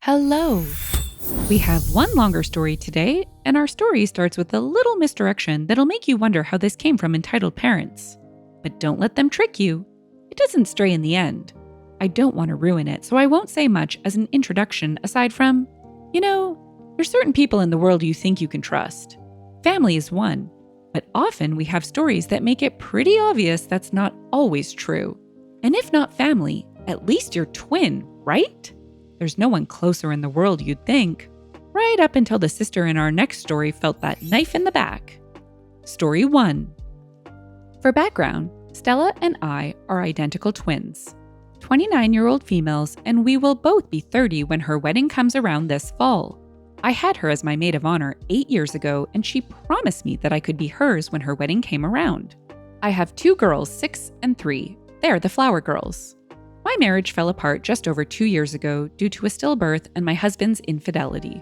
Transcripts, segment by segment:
Hello! We have one longer story today, and our story starts with a little misdirection that'll make you wonder how this came from entitled parents. But don't let them trick you. It doesn't stray in the end. I don't want to ruin it, so I won't say much as an introduction aside from, there's certain people in the world you think you can trust. Family is one, but often we have stories that make it pretty obvious that's not always true. And if not family, at least your twin, right? There's no one closer in the world, you'd think. Right up until the sister in our next story felt that knife in the back. Story 1. For background, Stella and I are identical twins. 29-year-old females, and we will both be 30 when her wedding comes around this fall. I had her as my maid of honor 8 years ago, and she promised me that I could be hers when her wedding came around. I have 2 girls, 6 and 3. They're the flower girls. My marriage fell apart just over 2 years ago due to a stillbirth and my husband's infidelity.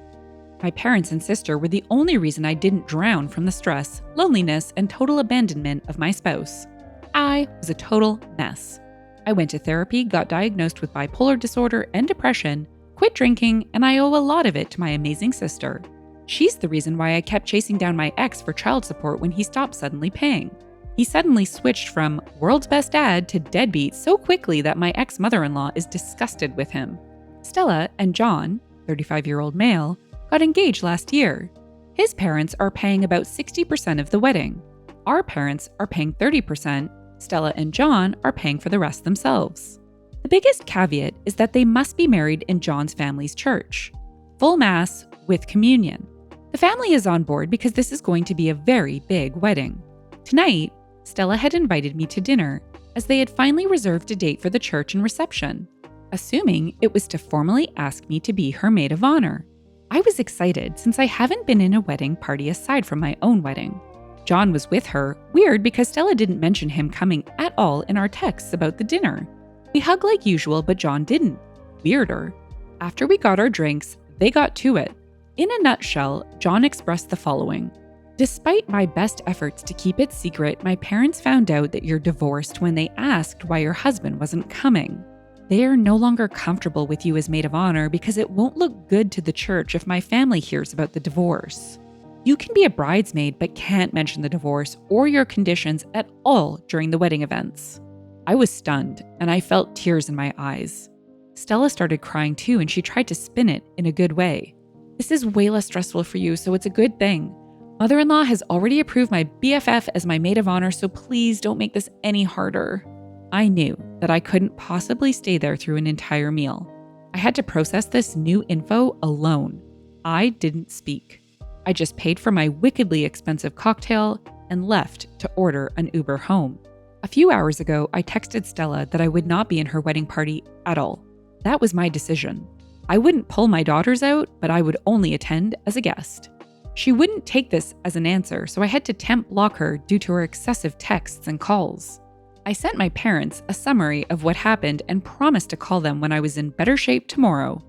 My parents and sister were the only reason I didn't drown from the stress, loneliness, and total abandonment of my spouse. I was a total mess. I went to therapy, got diagnosed with bipolar disorder and depression, quit drinking, and I owe a lot of it to my amazing sister. She's the reason why I kept chasing down my ex for child support when he stopped suddenly paying. He suddenly switched from world's best dad to deadbeat so quickly that my ex-mother-in-law is disgusted with him. Stella and John, 35-year-old male, got engaged last year. His parents are paying about 60% of the wedding. Our parents are paying 30%. Stella and John are paying for the rest themselves. The biggest caveat is that they must be married in John's family's church. Full mass with communion. The family is on board because this is going to be a very big wedding. Tonight, Stella had invited me to dinner, as they had finally reserved a date for the church and reception, assuming it was to formally ask me to be her maid of honor. I was excited since I haven't been in a wedding party aside from my own wedding. John was with her, weird because Stella didn't mention him coming at all in our texts about the dinner. We hugged like usual, but John didn't. Weirder. After we got our drinks, they got to it. In a nutshell, John expressed the following. Despite my best efforts to keep it secret, my parents found out that you're divorced when they asked why your husband wasn't coming. They are no longer comfortable with you as maid of honor because it won't look good to the church if my family hears about the divorce. You can be a bridesmaid but can't mention the divorce or your conditions at all during the wedding events. I was stunned and I felt tears in my eyes. Stella started crying too, and she tried to spin it in a good way. This is way less stressful for you, so it's a good thing. Mother-in-law has already approved my BFF as my maid of honor, so please don't make this any harder. I knew that I couldn't possibly stay there through an entire meal. I had to process this new info alone. I didn't speak. I just paid for my wickedly expensive cocktail and left to order an Uber home. A few hours ago, I texted Stella that I would not be in her wedding party at all. That was my decision. I wouldn't pull my daughters out, but I would only attend as a guest. She wouldn't take this as an answer, so I had to temp block her due to her excessive texts and calls. I sent my parents a summary of what happened and promised to call them when I was in better shape tomorrow.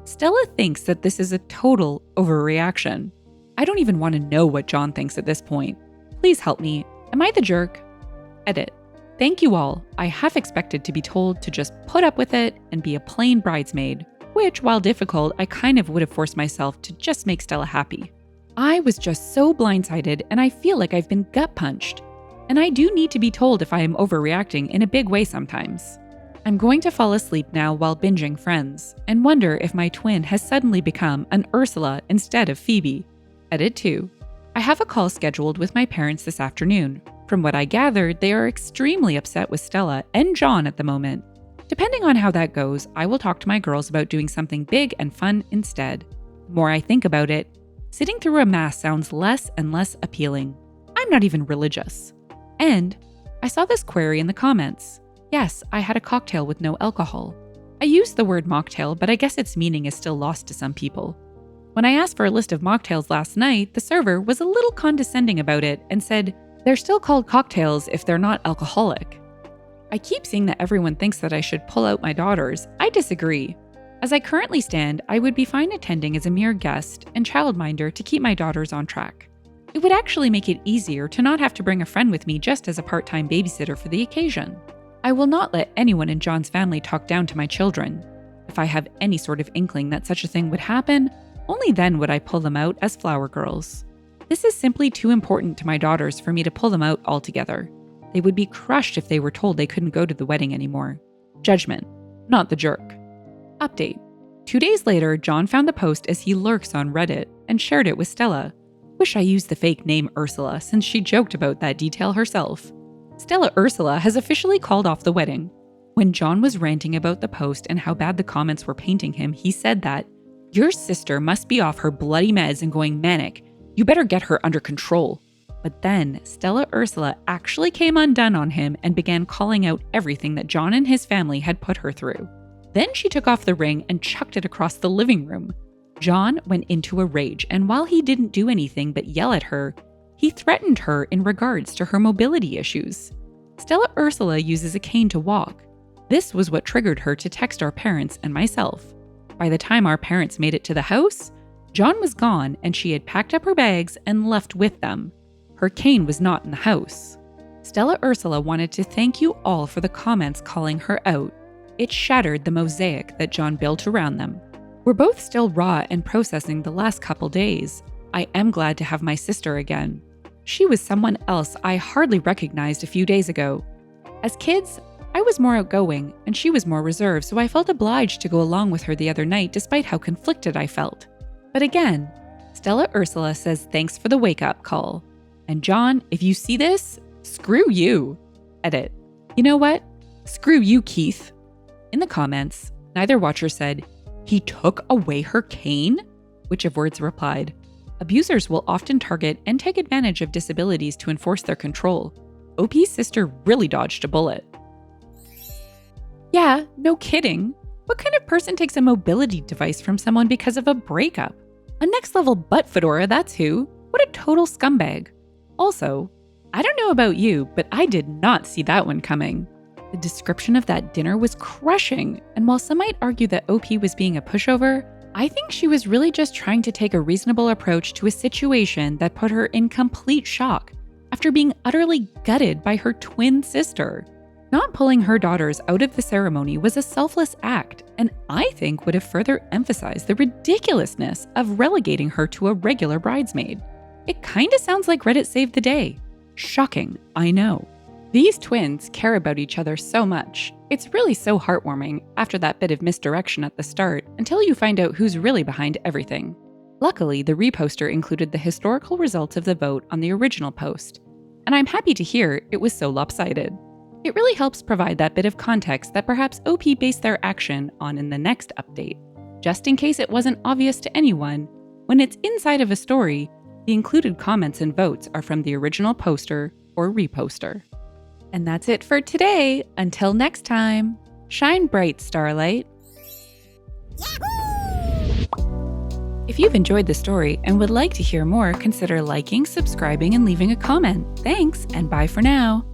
Stella thinks that this is a total overreaction. I don't even want to know what John thinks at this point. Please help me. Am I the jerk? Edit. Thank you all. I half expected to be told to just put up with it and be a plain bridesmaid, which, while difficult, I kind of would have forced myself to just make Stella happy. I was just so blindsided, and I feel like I've been gut punched. And I do need to be told if I am overreacting in a big way sometimes. I'm going to fall asleep now while binging Friends, and wonder if my twin has suddenly become an Ursula instead of Phoebe. Edit 2. I have a call scheduled with my parents this afternoon. From what I gathered, they are extremely upset with Stella and John at the moment. Depending on how that goes, I will talk to my girls about doing something big and fun instead. The more I think about it, sitting through a mass sounds less and less appealing. I'm not even religious. And I saw this query in the comments. Yes, I had a cocktail with no alcohol. I used the word mocktail, but I guess its meaning is still lost to some people. When I asked for a list of mocktails last night, the server was a little condescending about it and said, they're still called cocktails if they're not alcoholic. I keep seeing that everyone thinks that I should pull out my daughters. I disagree. As I currently stand, I would be fine attending as a mere guest and childminder to keep my daughters on track. It would actually make it easier to not have to bring a friend with me just as a part-time babysitter for the occasion. I will not let anyone in John's family talk down to my children. If I have any sort of inkling that such a thing would happen, only then would I pull them out as flower girls. This is simply too important to my daughters for me to pull them out altogether. They would be crushed if they were told they couldn't go to the wedding anymore. Judgment, not the jerk. Update. 2 days later, John found the post as he lurks on Reddit and shared it with Stella. Wish I used the fake name Ursula since she joked about that detail herself. Stella Ursula has officially called off the wedding. When John was ranting about the post and how bad the comments were painting him, he said that, "Your sister must be off her bloody meds and going manic. You better get her under control." But then Stella Ursula actually came undone on him and began calling out everything that John and his family had put her through. Then she took off the ring and chucked it across the living room. John went into a rage, and while he didn't do anything but yell at her, he threatened her in regards to her mobility issues. Stella Ursula uses a cane to walk. This was what triggered her to text our parents and myself. By the time our parents made it to the house, John was gone and she had packed up her bags and left with them. Her cane was not in the house. Stella Ursula wanted to thank you all for the comments calling her out. It shattered the mosaic that John built around them. We're both still raw and processing the last couple days. I am glad to have my sister again. She was someone else I hardly recognized a few days ago. As kids, I was more outgoing and she was more reserved, so I felt obliged to go along with her the other night despite how conflicted I felt. But again, Stella Ursula says thanks for the wake-up call. And John, if you see this, screw you. Edit. You know what? Screw you, Keith. In the comments, neither watcher said, "He took away her cane?" Which of words replied, "Abusers will often target and take advantage of disabilities to enforce their control. OP's sister really dodged a bullet." Yeah, no kidding. What kind of person takes a mobility device from someone because of a breakup? A next-level butt fedora, that's who. What a total scumbag. Also, I don't know about you, but I did not see that one coming. The description of that dinner was crushing, and while some might argue that OP was being a pushover, I think she was really just trying to take a reasonable approach to a situation that put her in complete shock after being utterly gutted by her twin sister. Not pulling her daughters out of the ceremony was a selfless act, and I think would have further emphasized the ridiculousness of relegating her to a regular bridesmaid. It kinda sounds like Reddit saved the day. Shocking, I know. These twins care about each other so much. It's really so heartwarming after that bit of misdirection at the start until you find out who's really behind everything. Luckily, the reposter included the historical results of the vote on the original post, and I'm happy to hear it was so lopsided. It really helps provide that bit of context that perhaps OP based their action on in the next update. Just in case it wasn't obvious to anyone, when it's inside of a story, the included comments and votes are from the original poster or reposter. And that's it for today. Until next time, shine bright, Starlight. Yahoo! If you've enjoyed the story and would like to hear more, consider liking, subscribing, and leaving a comment. Thanks, and bye for now.